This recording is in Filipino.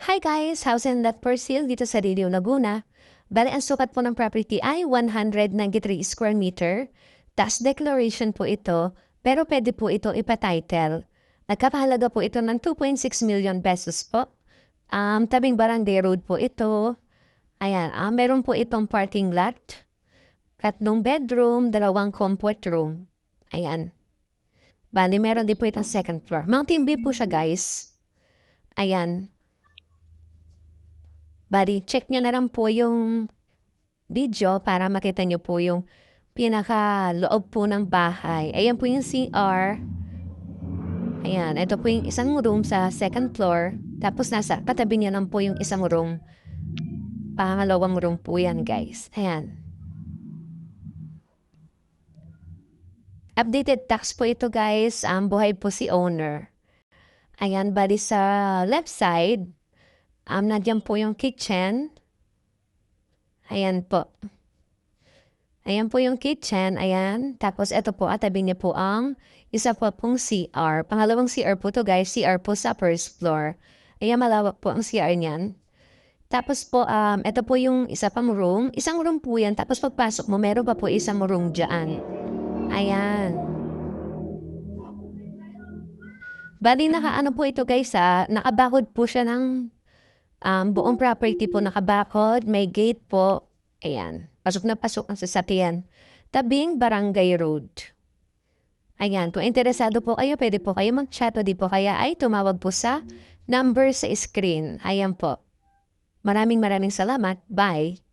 Hi guys! House and lot for sale dito sa Rio, Laguna. Bale, ang sukat po ng property ay 193 square meter. Tax declaration po ito, pero pwede po ito ipatitle. Nagkakahalaga po ito ng 2.6 million pesos po. Tabing Barangay Road po ito. Ayan, meron po itong parking lot. 3 bedroom, 2 comfort room. Ayan. Bale, meron din po itong second floor. Mountain view po siya guys. Ayan. Bali, check nyo na lang po yung video para makita nyo po yung pinaka-loob po ng bahay. Ayan po yung CR. Ayan, ito po yung isang room sa second floor. Tapos nasa katabi niya lang po yung isang room. Pangalawang room po yan, guys. Ayan. Updated tax po ito, guys. Buhay po si owner. Ayan, bali sa left side, nandiyan po yung kitchen. Ayan po. Ayan po yung kitchen. Ayan. Tapos ito po, tabi niya po ang isa po pong CR. Pangalawang CR po to guys. CR po sa first floor. Ayan, malawak po ang CR niyan. Tapos po, ito po yung isa pang room. Isang room po yan. Tapos pagpasok mo, meron pa po isang room dyan. Ayan. Bali, nakaano po ito guys nakabakod po siya ng buong property po nakabakod. May gate po. Ayan. Pasok na pasok ang sasakyan. Tabing Barangay Road. Ayan. Kung interesado po kayo, pwede po kayo mag-chat o di po kaya ay tumawag po sa number sa screen. Ayan po. Maraming salamat. Bye.